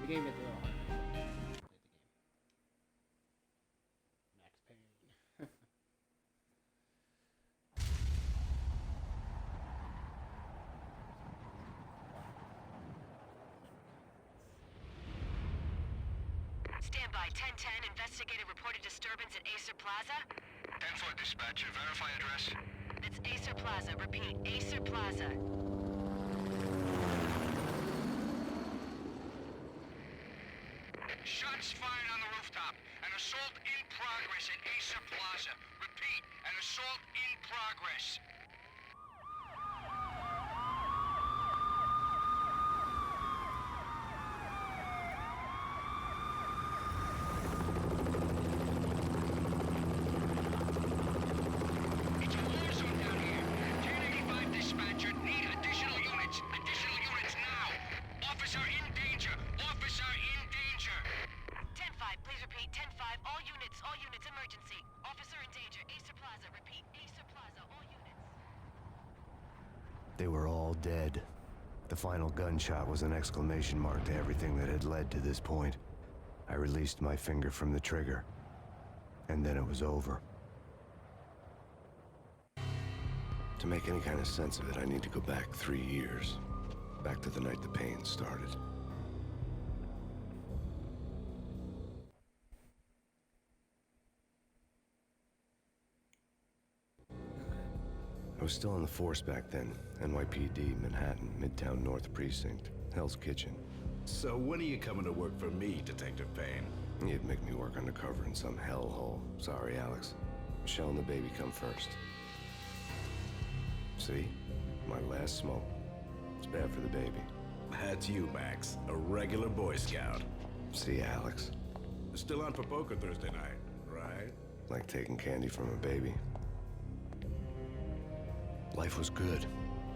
The game gets a little hard. Play the game. Max Payne. Stand by. 1010, investigated reported disturbance at Acer Plaza. 10-4 dispatcher, verify address. It's Acer Plaza. Repeat, Acer Plaza. Shots fired on the rooftop. An assault in progress at Acer Plaza. Repeat, an assault in progress. It's a war zone down here. 1085 dispatcher, need additional units. Additional units now. Officer in danger. Officer in danger. 10-5, please repeat. 10-5, all units, emergency. Officer in danger. Acer Plaza. Repeat, Acer Plaza, all units. They were all dead. The final gunshot was an exclamation mark to everything that had led to this point. I released my finger from the trigger, and then it was over. To make any kind of sense of it, I need to go back 3 years. Back to the night the pain started. I was still on the force back then. NYPD, Manhattan, Midtown North Precinct, Hell's Kitchen. So when are you coming to work for me, Detective Payne? You'd make me work undercover in some hellhole. Sorry, Alex. Michelle and the baby come first. See? My last smoke. It's bad for the baby. That's you, Max. A regular Boy Scout. See, Alex? Still on for poker Thursday night, right? Like taking candy from a baby. Life was good.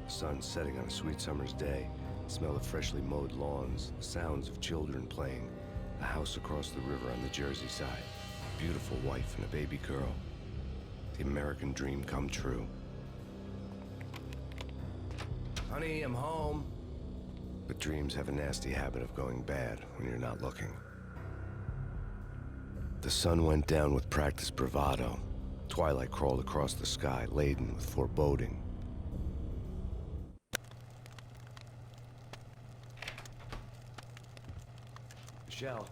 The sun setting on a sweet summer's day. The smell of freshly mowed lawns. The sounds of children playing. A house across the river on the Jersey side. A beautiful wife and a baby girl. The American dream come true. Honey, I'm home. But dreams have a nasty habit of going bad when you're not looking. The sun went down with practiced bravado. Twilight crawled across the sky, laden with foreboding. Michelle,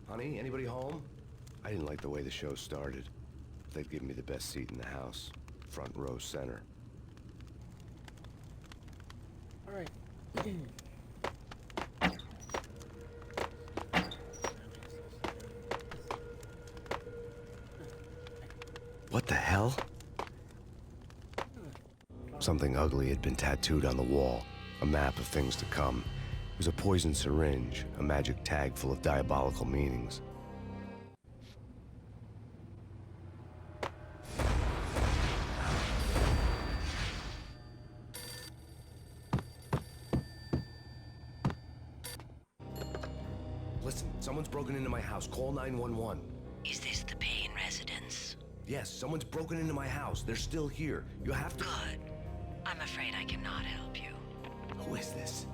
honey, anybody home? I didn't like the way the show started. They'd given me the best seat in the house, front row center. All right. What the hell? Something ugly had been tattooed on the wall, a map of things to come. It was a poison syringe, a magic tag full of diabolical meanings. Listen, someone's broken into my house. Call 911. Is this the Payne residence? Yes, someone's broken into my house. They're still here. You have to... Good. I'm afraid I cannot help you. Who is this?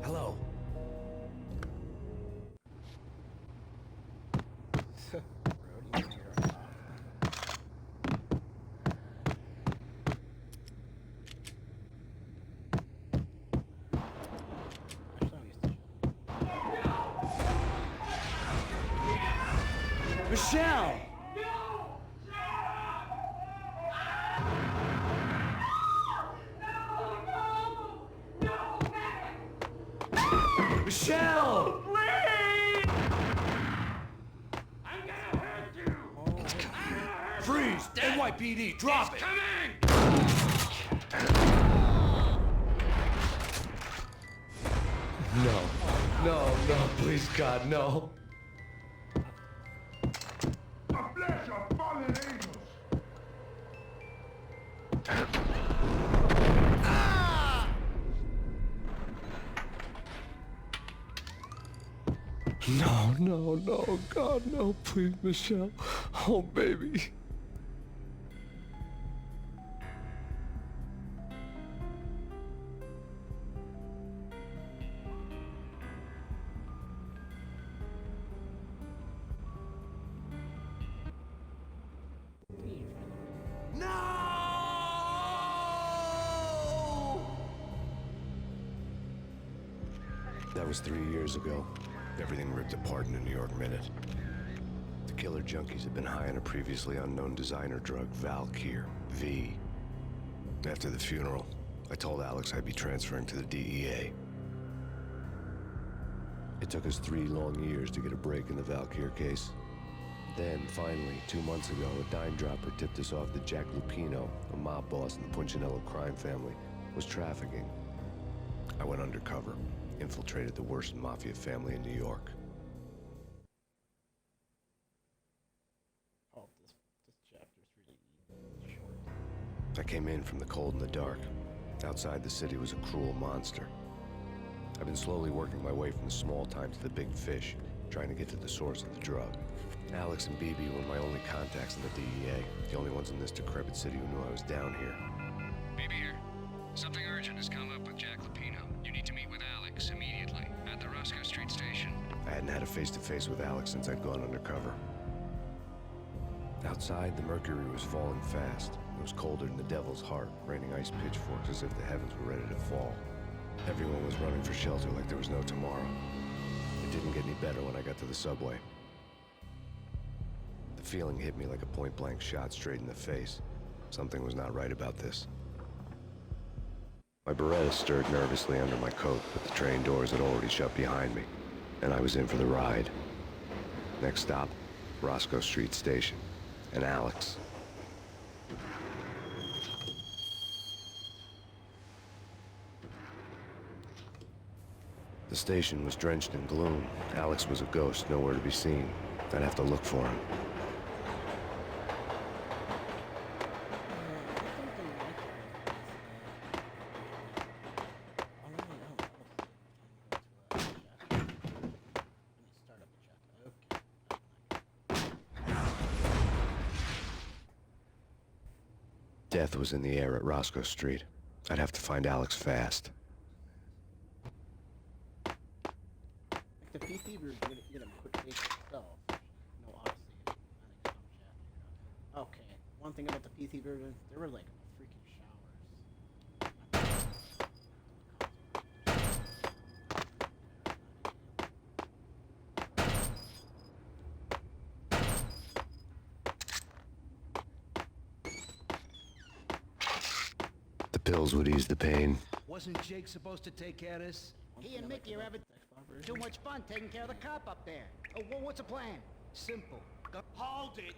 Hello? Michelle! Michelle! Please! I'm gonna hurt you! It's coming. Freeze! NYPD, drop it! No. No, please, God, no. A flash of fallen angels. No, God, no, please, Michelle. Oh, baby. That was 3 years ago. Everything ripped apart in a New York minute. The killer junkies had been high on a previously unknown designer drug, Valkyr, V. After the funeral, I told Alex I'd be transferring to the DEA. It took us 3 long years to get a break in the Valkyr case. Then, finally, 2 months ago, a dime dropper tipped us off that Jack Lupino, a mob boss in the Punchinello crime family, was trafficking. I went undercover, infiltrated the worst mafia family in New York. Oh, this chapter's really short. I came in from the cold and the dark. Outside the city was a cruel monster. I've been slowly working my way from the small time to the big fish, trying to get to the source of the drug. Alex and BB were my only contacts in the DEA, the only ones in this decrepit city who knew I was down here. BB here. Something urgent has come up with Jack Lupino. You need to meet with Alex immediately at the Roscoe Street station. I hadn't had a face-to-face with Alex since I'd gone undercover. Outside, the mercury was falling fast. It was colder than the devil's heart, raining ice pitchforks as if the heavens were ready to fall. Everyone was running for shelter like there was no tomorrow. It didn't get any better when I got to the subway. The feeling hit me like a point-blank shot straight in the face. Something was not right about this. My Beretta stirred nervously under my coat, but the train doors had already shut behind me, and I was in for the ride. Next stop, Roscoe Street Station, and Alex. The station was drenched in gloom. Alex was a ghost, nowhere to be seen. I'd have to look for him. Death was in the air at Roscoe Street. I'd have to find Alex fast. The PC version, you get a quick take itself. No Odyssey. I think some chapter. Okay, one thing about the PC version, there were like freaking showers. The pills would ease the pain. Wasn't Jake supposed to take care of this? He and Mickey are having too much fun taking care of the cop up there. Oh, what's the plan? Simple. Hold it!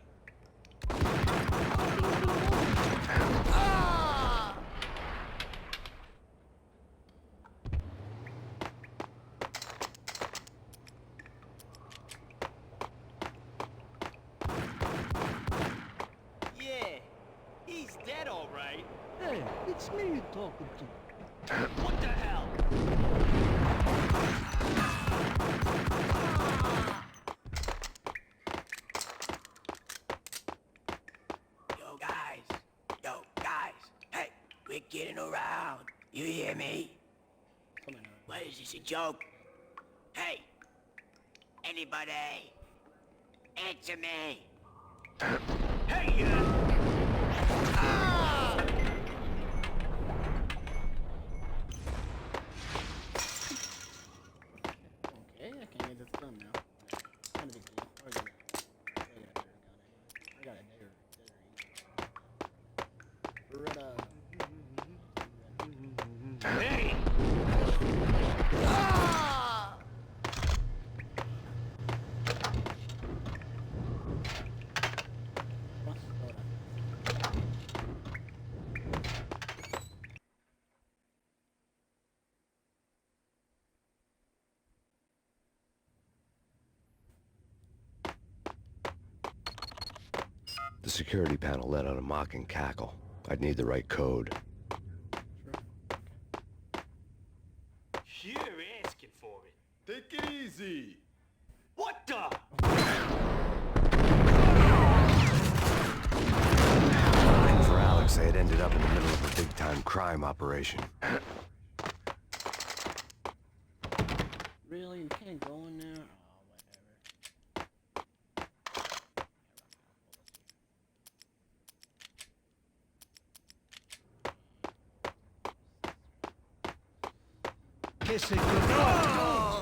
Yeah, he's dead, all right. Hey, it's me you're talking to. What the hell? Yo, guys. Hey, we're getting around. You hear me? What is this, a joke? Hey, anybody? Answer me. Hey, you! Okay, I can get this done now. It's gonna be cool. I got a dagger. Beretta. Hey! The security panel let out a mocking cackle. I'd need the right code. You're asking for it. Take it easy. What the? And for Alex, I had ended up in the middle of a big-time crime operation. Really? You can't go in there? Oh, whatever. Kiss it goodbye.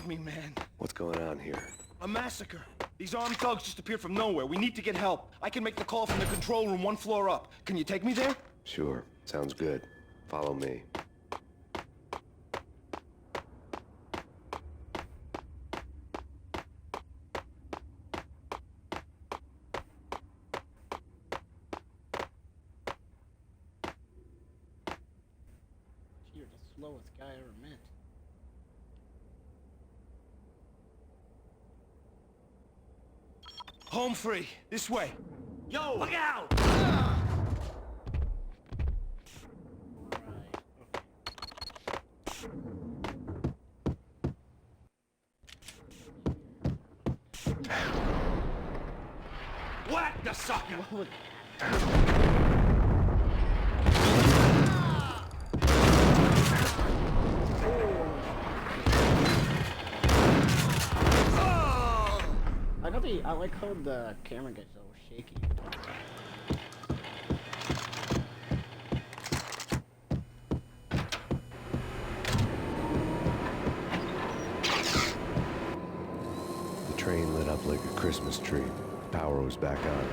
me, man. What's going on here? A massacre. These armed thugs just appeared from nowhere. We need to get help. I can make the call from the control room 1 floor up. Can you take me there? Sure, sounds good. Follow me. You're the slowest guy I ever met. Home free. This way. Yo, look out! Whack the sucker! Right. I like how the camera gets so shaky. The train lit up like a Christmas tree. Power was back on.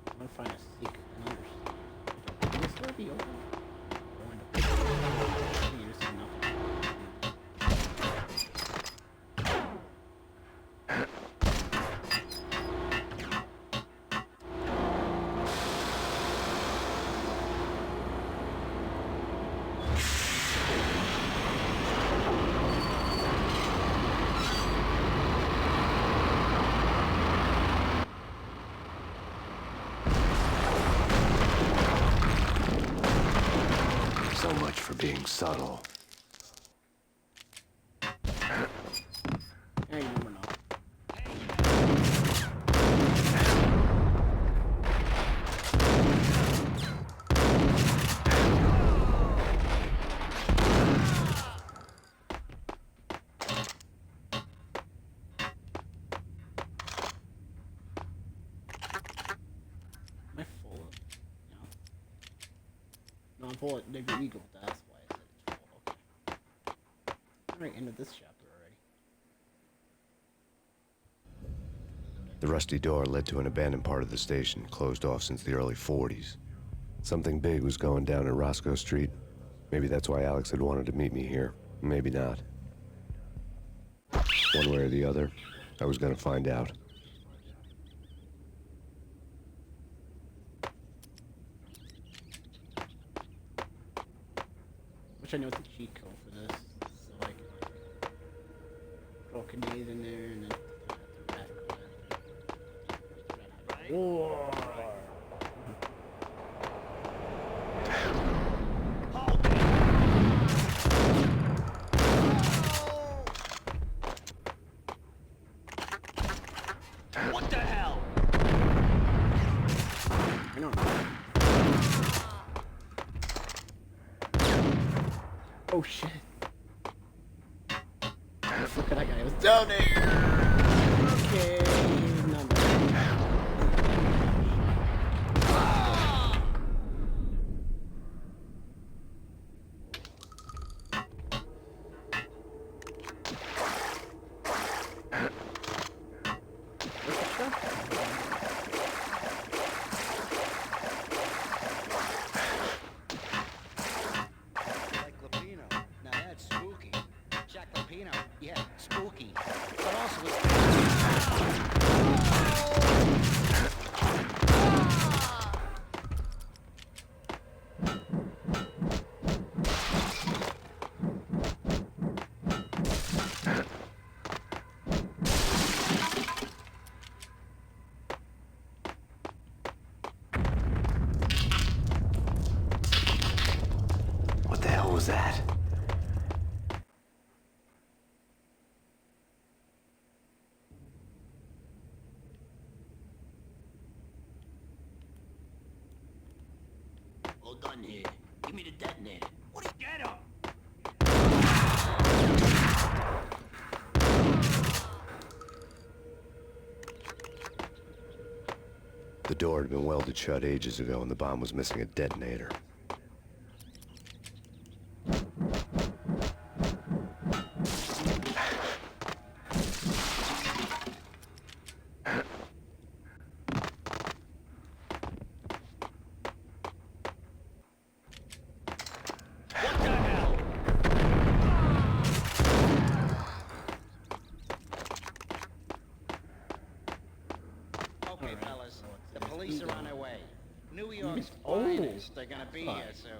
I'm gonna find a secret. Can this door be open? So much for being subtle. Hey, you never know. Am I full of, no, I'm full of Nigger Eagle, that's why I said it's full, okay. Alright, end of this chapter already. The rusty door led to an abandoned part of the station, closed off since the early 40s. Something big was going down in Roscoe Street. Maybe that's why Alex had wanted to meet me here. Maybe not. One way or the other, I was gonna find out. Wish I knew what the cheat code for this, so I can throw grenades in there and then Whoa. What the hell? I don't know. Oh shit. Look at that guy, it was down there! Okay, not bad. Like Lapino. Now that's spooky. Jack Lapino. Yeah, spooky. But also it's... What the hell was that? Give me the detonator. What do you get him? The door had been welded shut ages ago and the bomb was missing a detonator. What the hell? Okay, fellas, the police are on their way. New York's Oh. finest. They're gonna be here soon.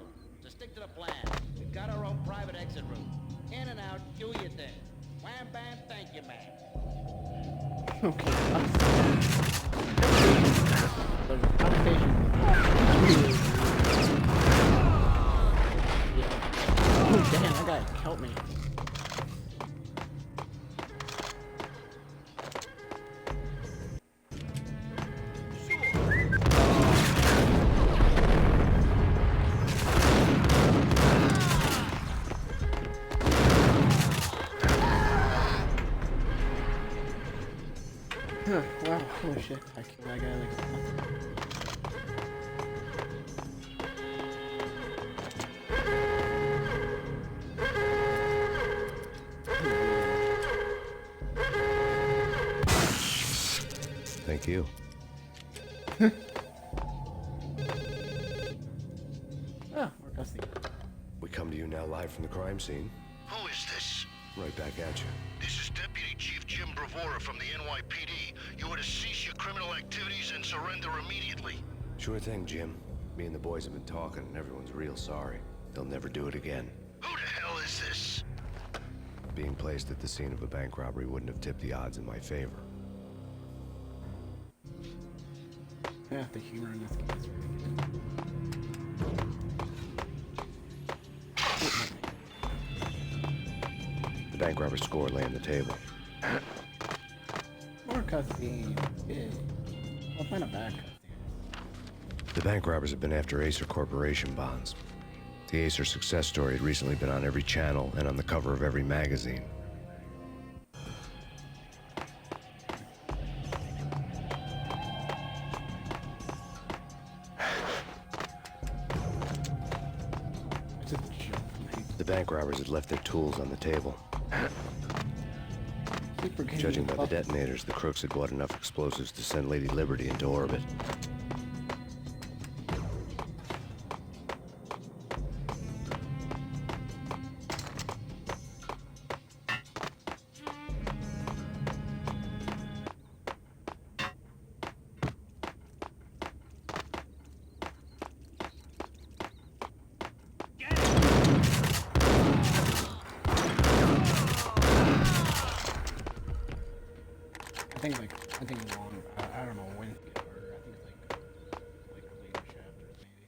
So stick to the plan. We've got our own private exit route. In and out, do your thing. Wham bam, thank you, man. Okay. There's a conversation. Oh damn, that guy killed me. Wow, holy shit, I killed that guy like nothing. Thank you. Ah, more custody. We come to you now live from the crime scene. Who is this? Right back at you. This is Deputy Chief Jim Bravura from the NYPD. You are to cease your criminal activities and surrender immediately. Sure thing, Jim. Me and the boys have been talking and everyone's real sorry. They'll never do it again. Who the hell is this? Being placed at the scene of a bank robbery wouldn't have tipped the odds in my favor. Yeah, the humor in this game is really good. The bank robber score lay on the table. More cutscenes. Yeah. Well, kind of bad cutscenes. The bank robbers have been after Acer Corporation bonds. The Acer success story had recently been on every channel and on the cover of every magazine. It's a joke. The bank robbers had left their tools on the table. Judging by the detonators, the crooks had bought enough explosives to send Lady Liberty into orbit. I think long. I don't know when it gets harder. I think it's like later chapters maybe.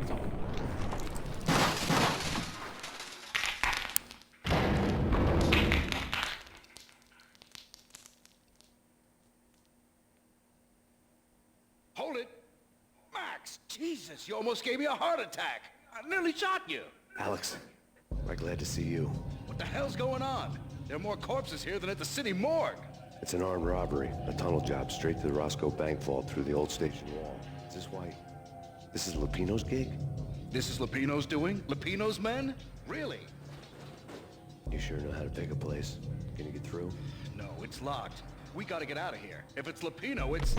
It's all. Hold it! Max, Jesus, you almost gave me a heart attack. I nearly shot you. Alex, we're glad to see you. What the hell's going on? There are more corpses here than at the city morgue. It's an armed robbery, a tunnel job straight to the Roscoe bank vault through the old station wall. Is this why? This is Lupino's gig? This is Lupino's doing? Lupino's men? Really? You sure know how to pick a place. Can you get through? No, it's locked. We gotta get out of here. If it's Lupino, it's...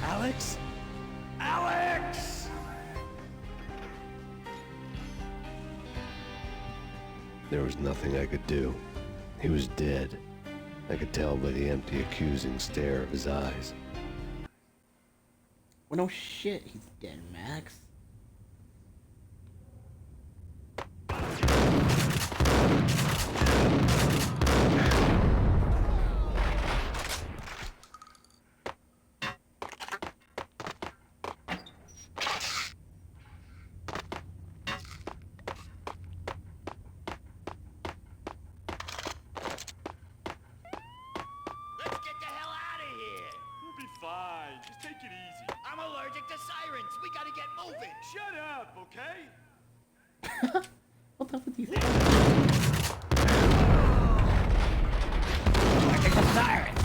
Alex? Alex! There was nothing I could do. He was dead. I could tell by the empty, accusing stare of his eyes. Well, no shit, he's dead, Max. sirens! We gotta get moving! Shut up, okay? What's up with these? Look at the sirens!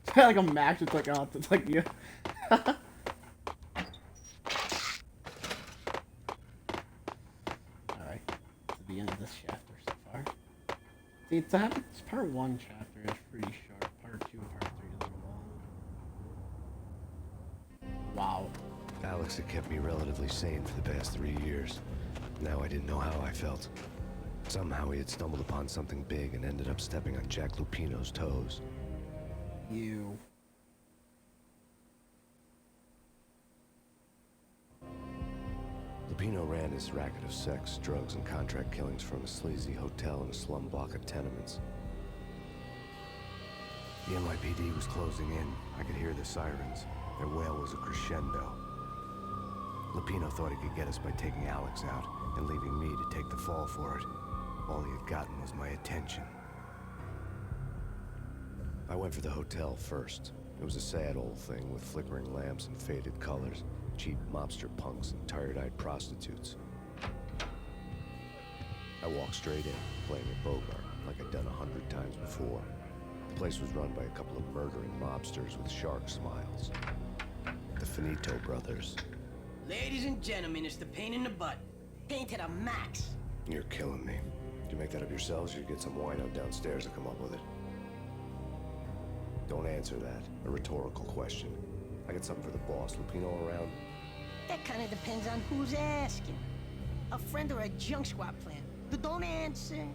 It's like a match. It's like it's like you. Alright, to the end of this chapter so far. See, it's part 1 chapter is pretty short. Part 2, part 3 is a little long. Wow. Alex had kept me relatively sane for the past 3 years. Now I didn't know how I felt. Somehow he had stumbled upon something big and ended up stepping on Jack Lupino's toes. You. Lupino ran his racket of sex, drugs, and contract killings from a sleazy hotel in a slum block of tenements. The NYPD was closing in. I could hear the sirens. Their wail was a crescendo. Lupino thought he could get us by taking Alex out and leaving me to take the fall for it. All he had gotten was my attention. I went for the hotel first. It was a sad old thing with flickering lamps and faded colors, cheap mobster punks and tired-eyed prostitutes. I walked straight in, playing a Bogart, like I'd done 100 times before. The place was run by a couple of murdering mobsters with shark smiles. The Finito brothers. Ladies and gentlemen, it's the pain in the butt. Pain to the max. You're killing me. Did you make that up yourselves, or you get some wino downstairs to come up with it? Don't answer that. A rhetorical question. I got something for the boss. Lupino around? That kind of depends on who's asking. A friend or a junk squad plan. Don't answer.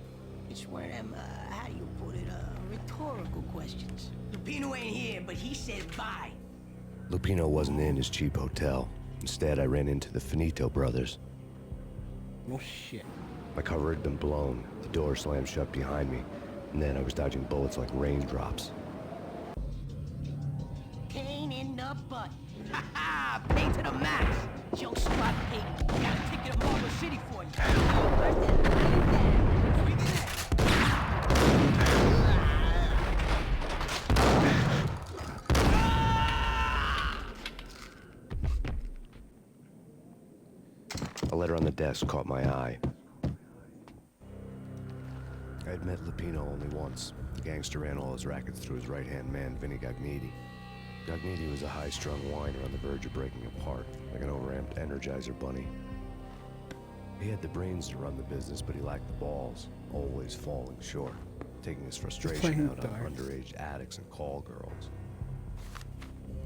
It's one of them, how do you put it, rhetorical questions. Lupino ain't here, but he said bye. Lupino wasn't in his cheap hotel. Instead, I ran into the Finito brothers. Oh shit. My cover had been blown. The door slammed shut behind me. And then I was dodging bullets like raindrops. Pain in the butt. Ha ha! Pain to the max. Junk squad pain. Got a ticket to Marble City for you. A letter on the desk caught my eye. I had met Lupino only once. The gangster ran all his rackets through his right-hand man, Vinny Gagniti. Gagniti was a high-strung whiner on the verge of breaking apart, like an overamped Energizer bunny. He had the brains to run the business, but he lacked the balls, always falling short, taking his frustration out on underage addicts and call girls.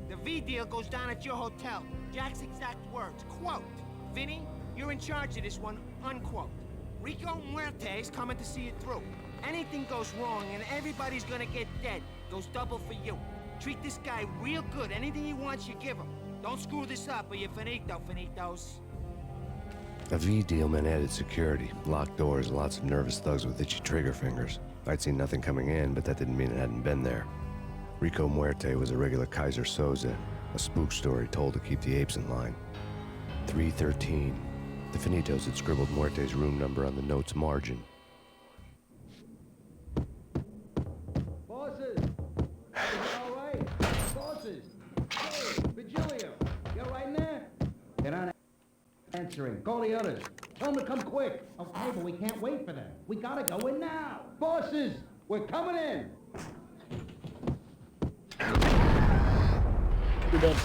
The V deal goes down at your hotel. Jack's exact words, quote, "Vinny, you're in charge of this one," unquote. Rico Muerte's coming to see it through. Anything goes wrong and everybody's gonna get dead, goes double for you. Treat this guy real good. Anything he wants, you give him. Don't screw this up or you're finito, finitos. A V deal meant added security, locked doors, and lots of nervous thugs with itchy trigger fingers. I'd seen nothing coming in, but that didn't mean it hadn't been there. Rico Muerte was a regular Kaiser Soze, a spook story told to keep the apes in line. 313. The Finitos had scribbled Muerte's room number on the note's margin. Bosses! Everything all right? Bosses! Hey, Virgilio! You're right in there? They're not answering. Call the others. Tell them to come quick. Okay, but we can't wait for them. We gotta go in now. Bosses! We're coming in! You're dead.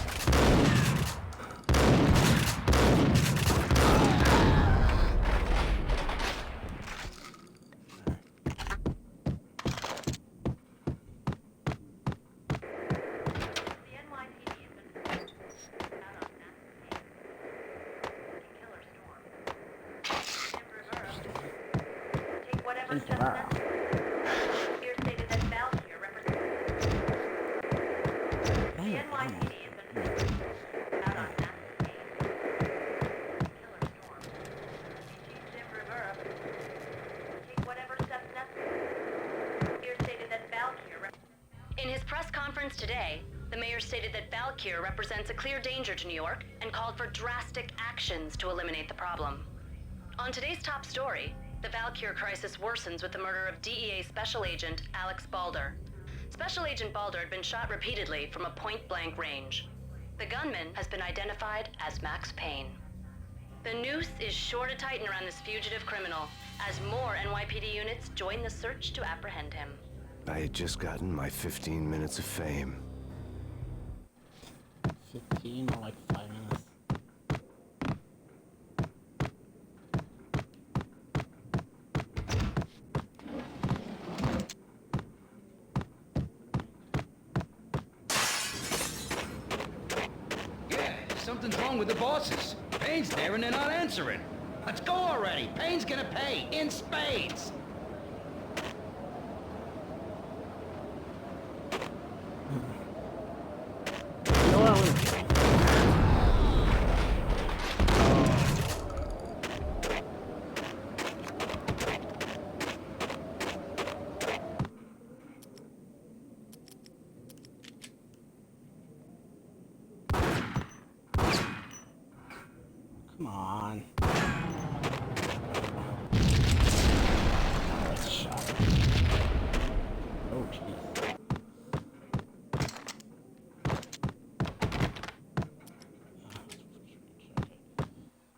In his press conference today, the mayor stated that Valkyr represents a clear danger to New York and called for drastic actions to eliminate the problem. On today's top story, The Valkyr crisis worsens with the murder of DEA Special Agent Alex Balder. Special Agent Balder had been shot repeatedly from a point-blank range. The gunman has been identified as Max Payne. The noose is sure to tighten around this fugitive criminal as more NYPD units join the search to apprehend him. I had just gotten my 15 minutes of fame. 15 or like 5 minutes. Yeah, something's wrong with the bosses. Payne's there and they're not answering. Let's go already. Payne's gonna pay in spades. Come on. That's a shot. Oh, jeez.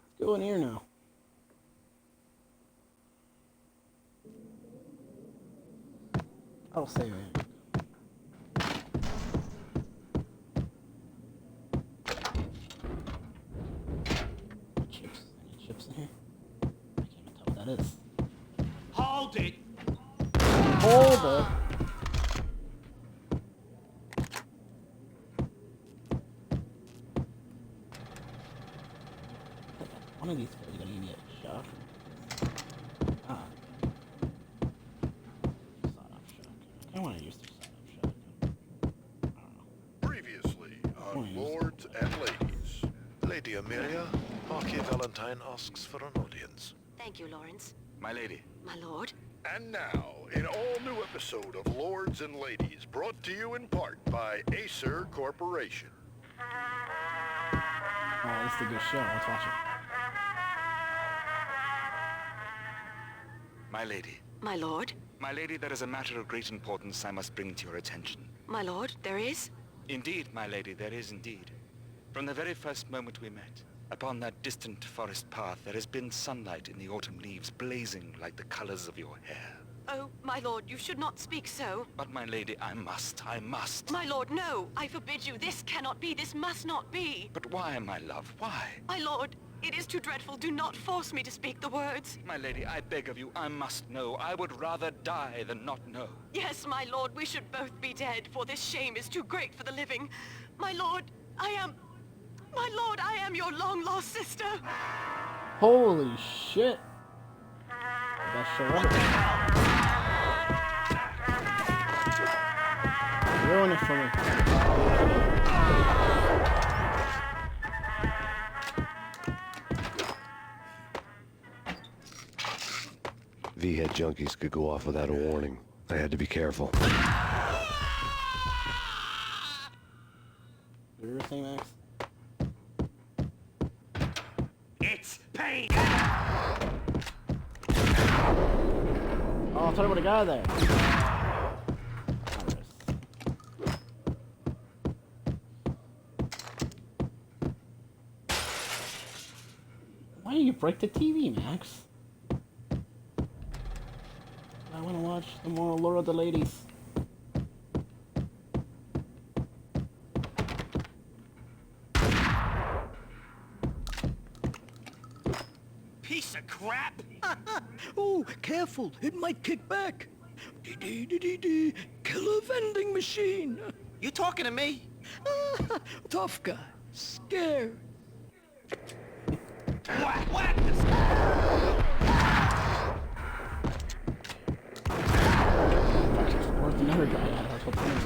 Let's go in here now. I'll save it. Hold it! Hold it! One of these guys is gonna get shot. Ah. Sawed-off shotgun. I wanna use the sawed-off shotgun. I don't know. Previously on Lords and Ladies. Lady Amelia, Marquis Valentine asks for an audience. Thank you, Lawrence. My lady. My lord. And now, an all-new episode of Lords and Ladies, brought to you in part by Acer Corporation. Oh, this is a good show. Let's watch it. My lady. My lord. My lady, there is a matter of great importance I must bring to your attention. My lord, there is? Indeed, my lady, there is indeed. From the very first moment we met, upon that distant forest path, there has been sunlight in the autumn leaves blazing like the colors of your hair. Oh, my lord, you should not speak so. But my lady, I must. My lord, no. I forbid you. This cannot be. This must not be. But why, my love, why? My lord, it is too dreadful. Do not force me to speak the words. My lady, I beg of you, I must know. I would rather die than not know. Yes, my lord, we should both be dead, for this shame is too great for the living. My lord, My lord, I am your long-lost sister. Holy shit. Best show ever. Ruin it for me. V-head junkies could go off without a warning. I had to be careful. You were saying, Max? It's Payne! Oh, I thought I would have got there. Why did you break the TV, Max? I want to watch the more Lord of the Ladies. Piece of crap! Oh, careful, it might kick back. Dee-dee-dee-dee-dee, killer vending machine. You talking to me? Tough guy, scared. Whack this Worth another guy out. That's what's in it.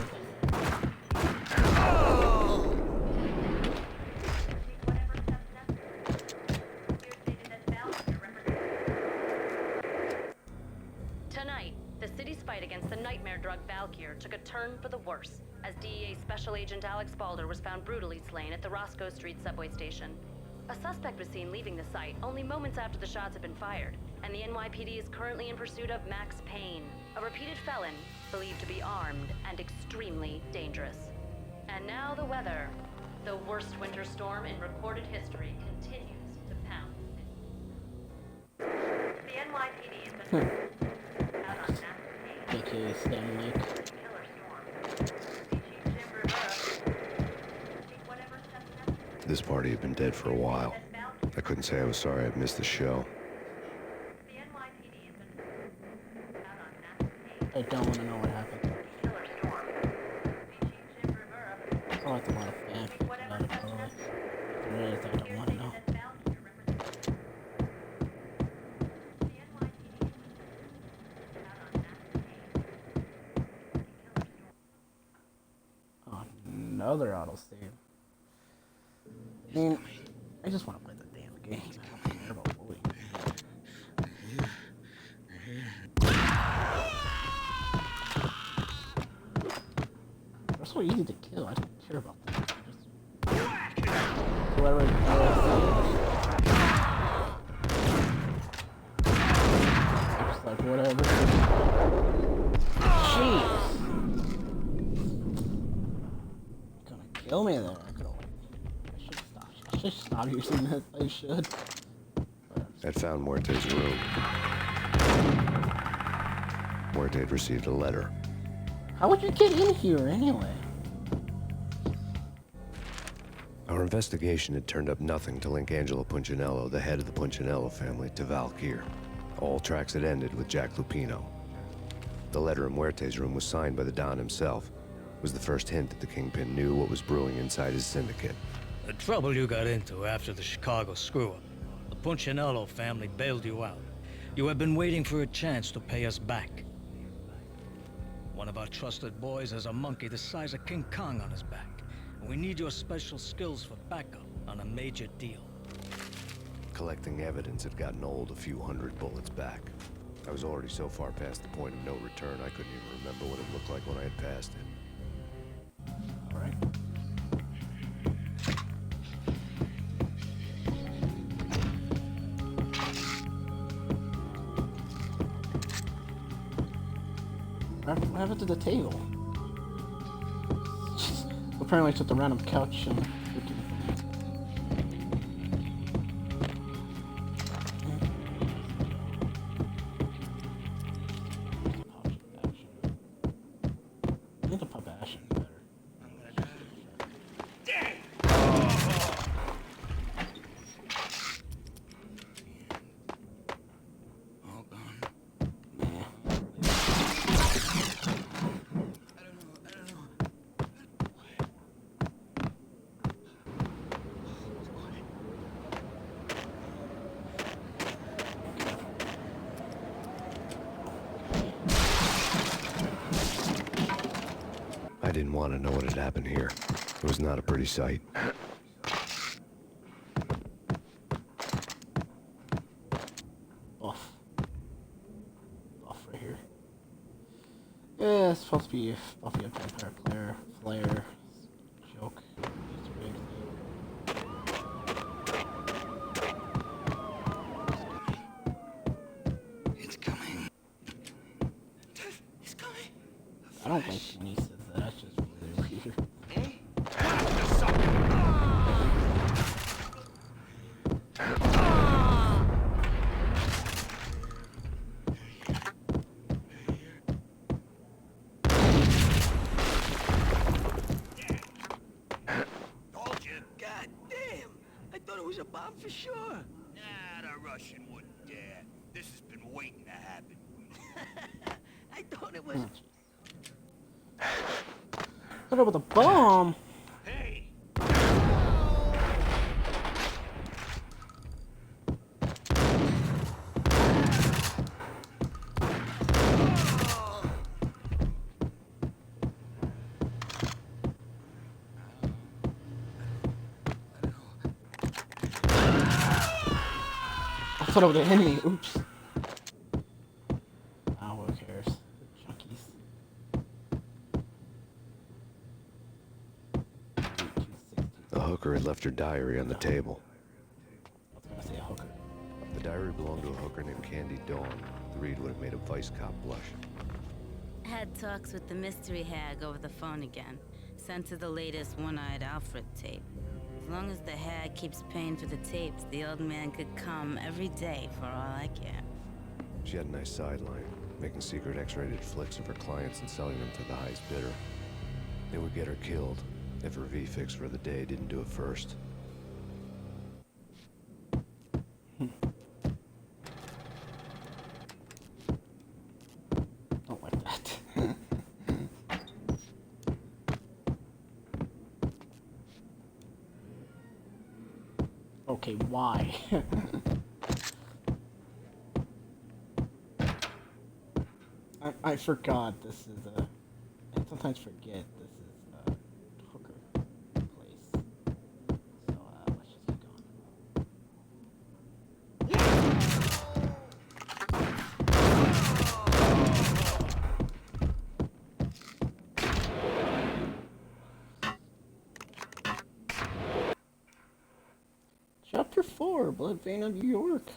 Tonight, the city's fight against the nightmare drug Valkyr took a turn for the worse as DEA Special Agent Alex Balder was found brutally slain at the Roscoe Street subway station. A suspect was seen leaving the site only moments after the shots had been fired, and the NYPD is currently in pursuit of Max Payne, a repeated felon believed to be armed and extremely dangerous. And now the weather. The worst winter storm in recorded history continues to pound. The NYPD has been out on Max Payne. AKA Stan Lake. Killer storm. Chief Jim Rivera. Take whatever steps necessary. This party had been dead for a while. I couldn't say I was sorry I'd missed the show. The NYPD has been out on Max Payne. I don't want to know what happened. Killer storm. Chief Jim Rivera. Oh, it's a lot of fan. Take whatever steps necessary. There is, I don't want to know. Oh, another autosave. I mean, I just want to play the damn game. I don't care about bullying. They're so easy to kill. I don't care about them. Whoever just like whatever. Jeez. Gonna kill me there. I should stop. I should stop using this. I should. I'd found Muerte's room. Muerte had received a letter. How would you get in here anyway? Our investigation had turned up nothing to link Angelo Punchinello, the head of the Punchinello family, to Valkyr. All tracks had ended with Jack Lupino. The letter in Muerte's room was signed by the Don himself. It was the first hint that the Kingpin knew what was brewing inside his syndicate. The trouble you got into after the Chicago screw-up. The Punchinello family bailed you out. You have been waiting for a chance to pay us back. One of our trusted boys has a monkey the size of King Kong on his back. We need your special skills for backup on a major deal. Collecting evidence had gotten old a few hundred bullets back. I was already so far past the point of no return, I couldn't even remember what it looked like when I had passed it. Alright. What happened to the table? Apparently it's at the random couch and freaking... I need to pop action better. I didn't want to know what had happened here. It was not a pretty sight. Off right here. Yeah, it's supposed to be Buffy a Vampire Slayer joke. It's coming. It's coming. I don't think when he says that, that's just really weird. Told you. God damn. I thought it was a bomb for sure. Nah, the Russian wouldn't dare. This has been waiting to happen. I thought it was... What about the bomb? Hey! I thought it would hit me. Oops. Oh, who cares? Junkies. The hooker had left her diary on the table. diary belonged to a hooker named Candy Dawn. The read would have made a vice cop blush. Had talks with the mystery hag over the phone again. Sent her the latest One-Eyed Alfred tape. As long as the hag keeps paying for the tapes, the old man could come every day for all I care. She had a nice sideline, making secret X-rated flicks of her clients and selling them to the highest bidder. It would get her killed if her V-fix for the day didn't do it first. Don't like that. Okay, why? I forgot this is a... I sometimes forget this is a hooker place. So, let's just get going. Chapter 4, Blood Vein of New York.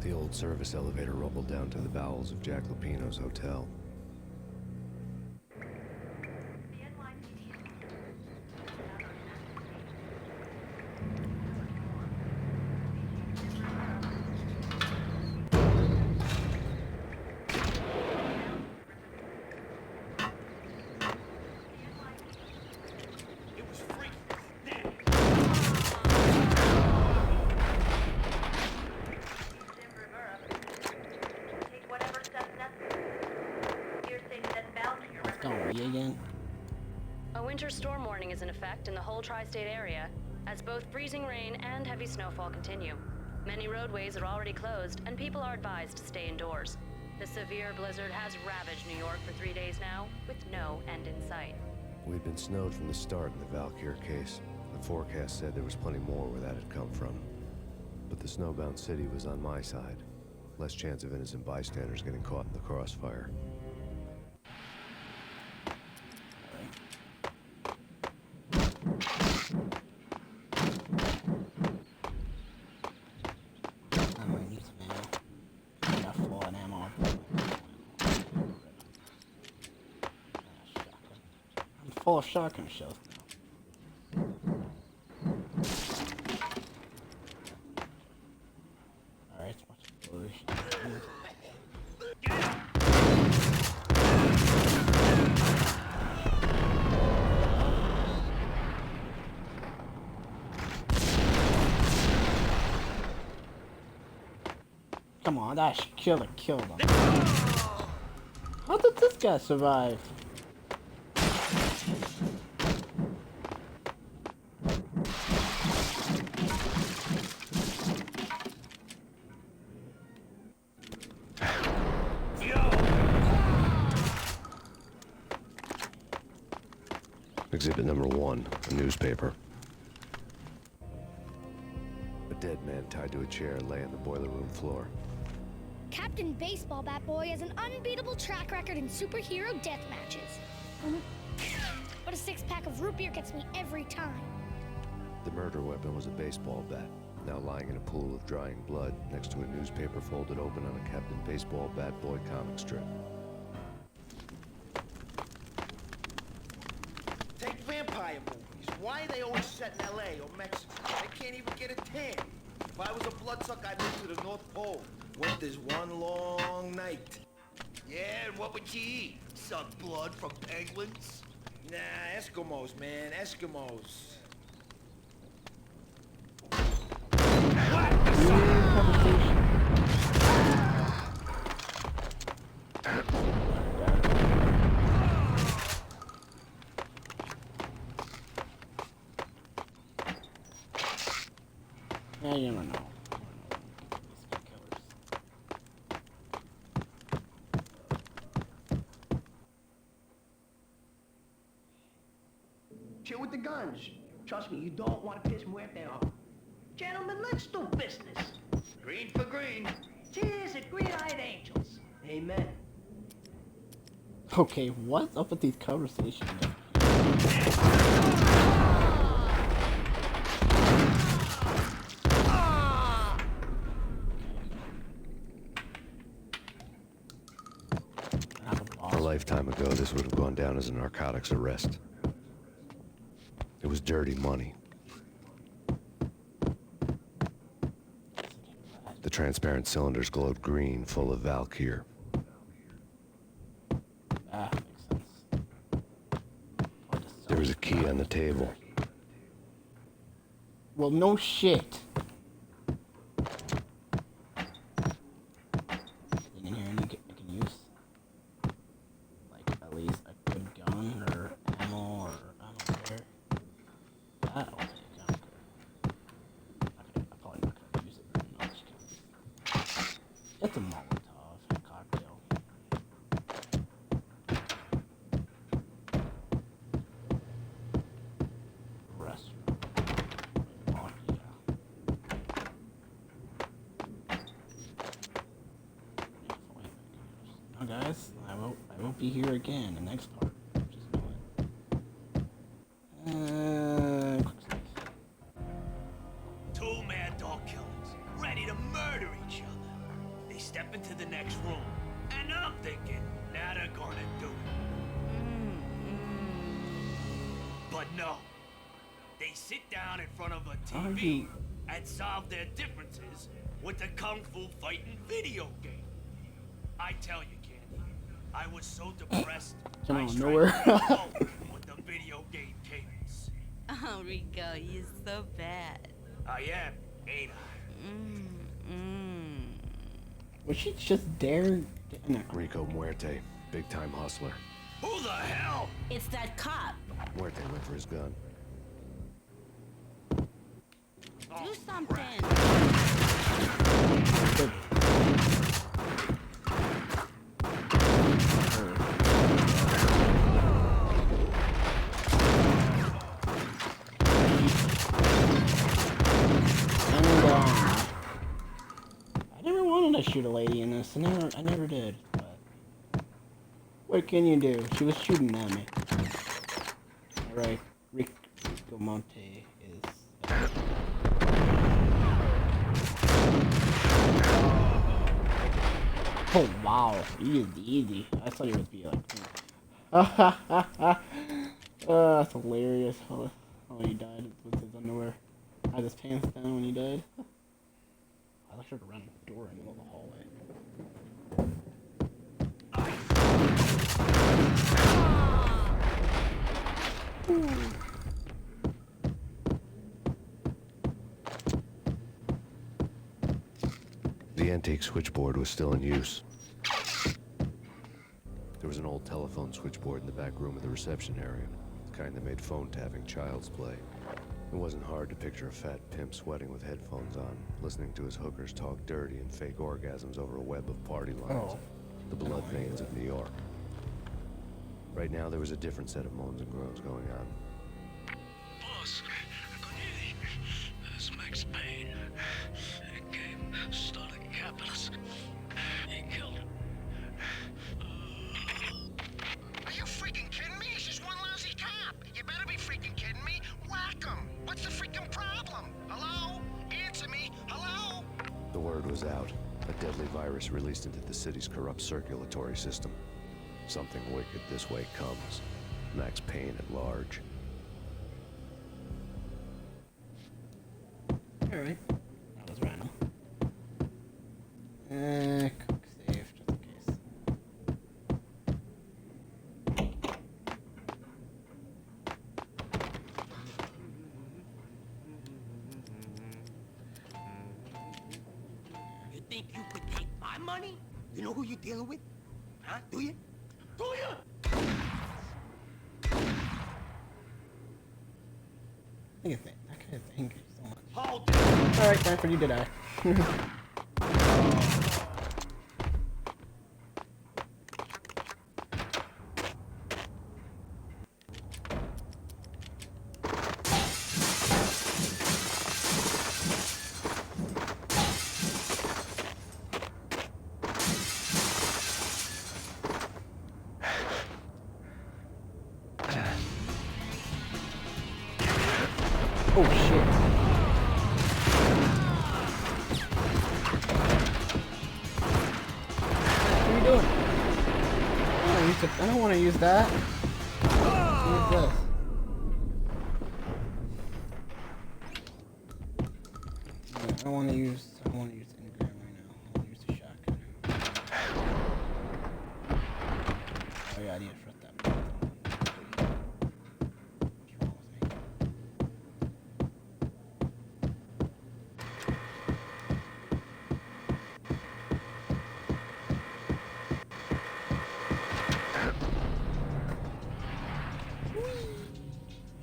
The old service elevator rumbled down to the bowels of Jack Lupino's hotel. A winter storm warning is in effect in the whole tri-state area, as both freezing rain and heavy snowfall continue. Many roadways are already closed, and people are advised to stay indoors. The severe blizzard has ravaged New York for 3 days now, with no end in sight. We'd been snowed from the start in the Valkyr case. The forecast said there was plenty more where that had come from. But the snowbound city was on my side. Less chance of innocent bystanders getting caught in the crossfire. Full of shotgun shells now. Alright, it's much explosion. Come on, that should kill them. How did this guy survive? Exhibit number 1, a newspaper. A dead man tied to a chair lay on the boiler room floor. Captain Baseball Bat Boy has an unbeatable track record in superhero death matches. But a 6-pack of root beer gets me every time. The murder weapon was a baseball bat, now lying in a pool of drying blood next to a newspaper folded open on a Captain Baseball Bat Boy comic strip. Take vampire movies. Why are they always set in L.A. or Mexico? They can't even get a tan. If I was a bloodsucker, I'd move to the North Pole. Winter's one long night. Yeah, and what would you eat? Suck blood from penguins? Nah, Eskimos, man, Eskimos. Yeah, you never know. Chill with the guns. Trust me, you don't want to piss Muerte off. Gentlemen, let's do business. Green for green. Cheers at green-eyed angels. Amen. Okay, what's up with these conversations? lifetime ago, this would have gone down as a narcotics arrest. It was dirty money. The transparent cylinders glowed green, full of Valkyr. Ah, makes sense. There was a key on the table. Well, no shit. In here, I can use like at least a good gun or ammo or I don't care. That I'll take. I don't care. I'm probably not gonna use it very much. It's a Molotov cocktail. Restaurant. Oh, yeah. Now, guys, I won't be here again the next part. Just know it. Quick save. Two mad dog killers, ready to murder each other. They step into the next room, and I'm thinking, now they're gonna do it. But no. They sit down in front of a TV and solve their differences with the Kung Fu fighting video game. I tell you, Candy, I was so depressed, Come I on, tried nowhere. to go with the video game cadence. Oh, Rico, you're so bad. I am, ain't I? Was she just dared? No. Rico Muerte, big-time hustler. Who the hell? It's that cop. Muerte went for his gun. Do something. I never wanted to shoot a lady in this. I never did. But what can you do? She was shooting at me. All right, Rico Monte is. Oh wow, easy. I thought it would be like. That's hilarious. How he died with his underwear. Had his pants down when he died. I like her to run a door in the middle of the hallway. The antique switchboard was still in use. There was an old telephone switchboard in the back room of the reception area, the kind that made phone tapping child's play. It wasn't hard to picture a fat pimp sweating with headphones on, listening to his hookers talk dirty and fake orgasms over a web of party lines, the blood veins of New York. Right now, there was a different set of moans and groans going on. Boss, good evening. This is Max Payne. He came, started capping us. He killed him. Are you freaking kidding me? He's just one lousy cop. You better be freaking kidding me. Whack him. What's the freaking problem? Hello? Answer me. Hello? The word was out. A deadly virus released into the city's corrupt circulatory system. Something wicked this way comes. Max Payne at large. Alright. That was random. Quick save, just in case. You think you could take my money? You know who you're dealing with? Huh? Do you? Do you? I think that kind of thing so much. Hold it. Alright, time for you to die. Oh shit. What are you doing? Oh, I don't want to use that. Use this. Yeah, I don't want to use engram right now. I want to use the shotgun. Oh yeah, I need to shut that. What's wrong with me?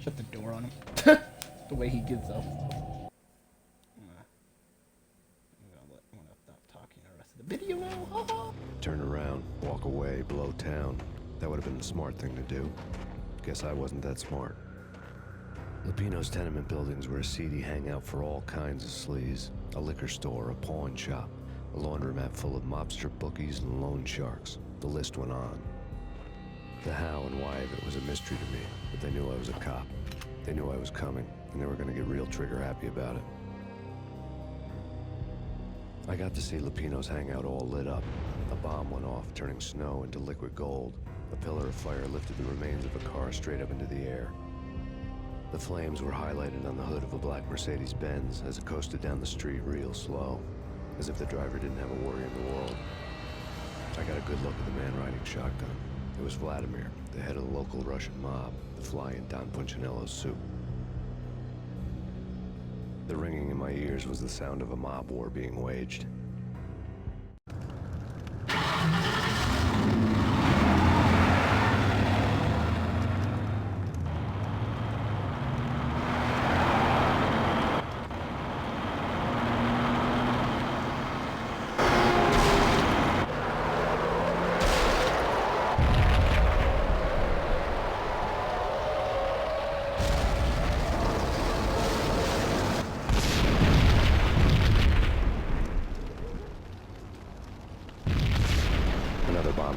Shut the door on him. The way he gets up. I'm gonna stop talking the rest of the video now. Turn around, walk away, blow town. That would have been the smart thing to do. Guess I wasn't that smart. Lupino's tenement buildings were a seedy hangout for all kinds of sleaze. A liquor store, a pawn shop, a laundromat full of mobster bookies and loan sharks. The list went on. The how and why of it was a mystery to me, but they knew I was a cop. They knew I was coming, and they were gonna get real trigger happy about it. I got to see Lupino's hangout all lit up. A bomb went off, turning snow into liquid gold. A pillar of fire lifted the remains of a car straight up into the air. The flames were highlighted on the hood of a black Mercedes-Benz as it coasted down the street real slow, as if the driver didn't have a worry in the world. I got a good look at the man riding shotgun. It was Vladimir, the head of the local Russian mob, the fly in Don Punchinello's soup. The ringing in my ears was the sound of a mob war being waged.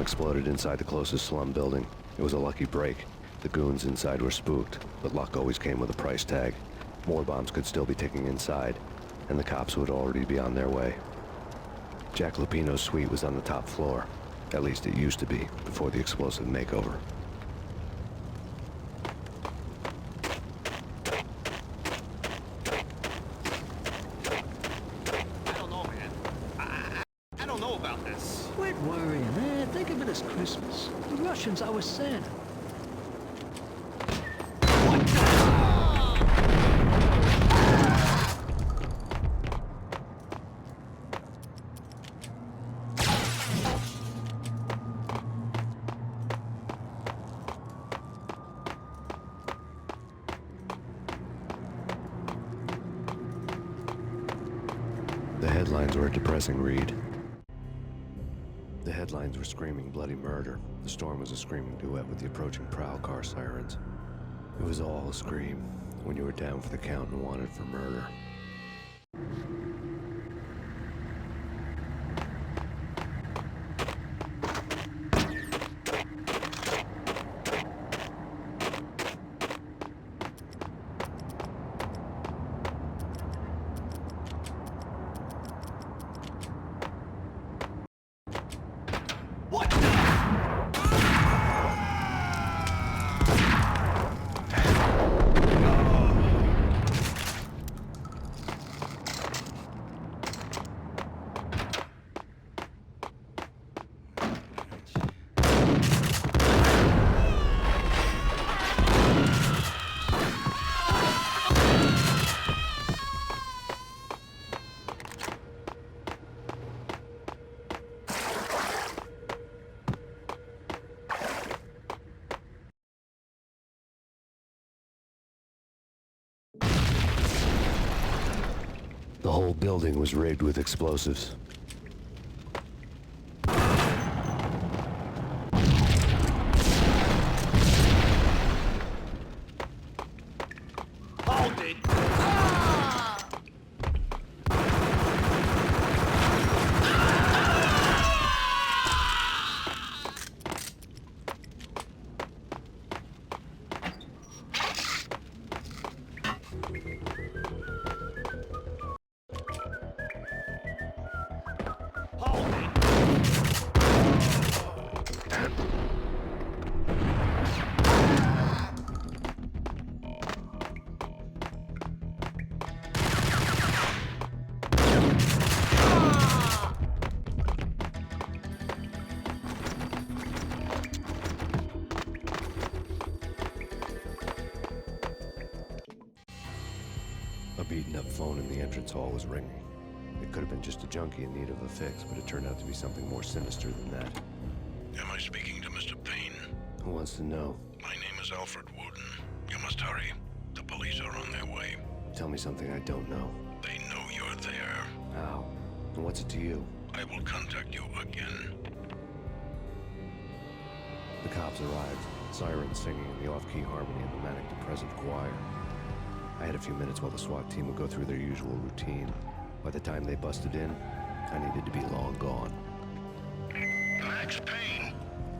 Exploded inside the closest slum building. It was a lucky break. The goons inside were spooked, but luck always came with a price tag. More bombs could still be ticking inside, and the cops would already be on their way. Jack Lupino's suite was on the top floor. At least it used to be, before the explosive makeover. I don't know, man. I don't know about this. Quit worrying, man. Think of it as Christmas. The Russians are with Santa. The headlines were a depressing read. The headlines were screaming bloody murder. The storm was a screaming duet with the approaching prowl car sirens. It was all a scream when you were down for the count and wanted for murder. The whole building was rigged with explosives. Hold it! was ringing. It could have been just a junkie in need of a fix, but it turned out to be something more sinister than that. Am I speaking to Mr. Payne? Who wants to know? My name is Alfred Wooden. You must hurry. The police are on their way. Tell me something I don't know. They know you're there. How? And what's it to you? I will contact you again. The cops arrived, sirens singing in the off-key harmony of the manic-depressive choir. I had a few minutes while the SWAT team would go through their usual routine. By the time they busted in, I needed to be long gone. Max Payne,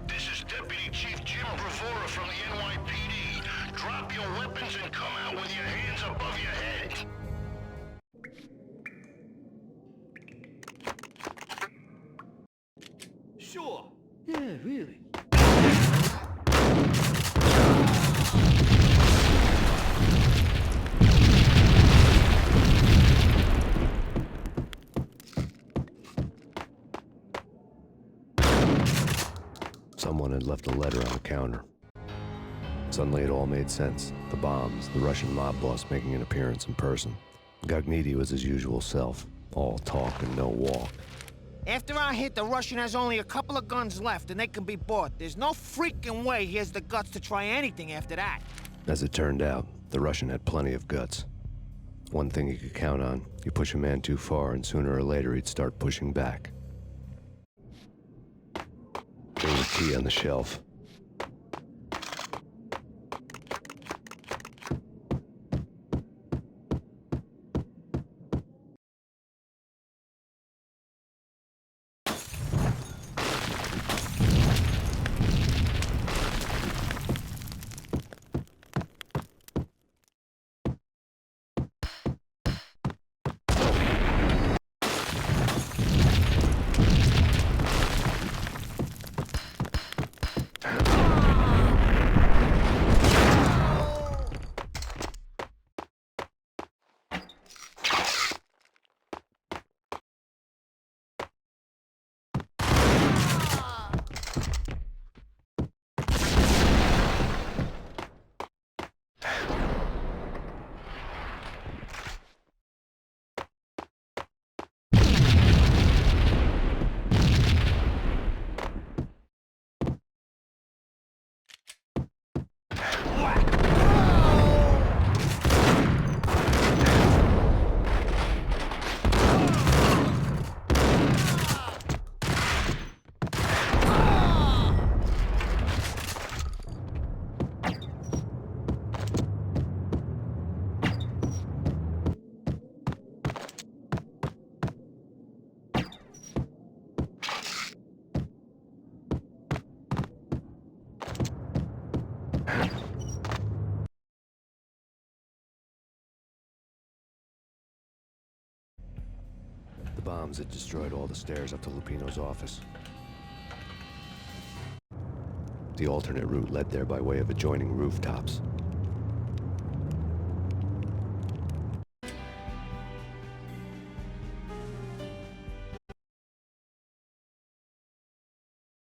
this is Deputy Chief Jim Bravura from the NYPD. Drop your weapons and come out with your hands above your head. Sure. Yeah, really. Someone had left a letter on the counter. Suddenly it all made sense. The bombs, the Russian mob boss making an appearance in person. Gagniti was his usual self, all talk and no walk. After our hit, the Russian has only a couple of guns left, and they can be bought. There's no freaking way he has the guts to try anything after that. As it turned out, the Russian had plenty of guts. One thing you could count on, you push a man too far and sooner or later he'd start pushing back. There was a key on the shelf. The bombs had destroyed all the stairs up to Lupino's office. The alternate route led there by way of adjoining rooftops.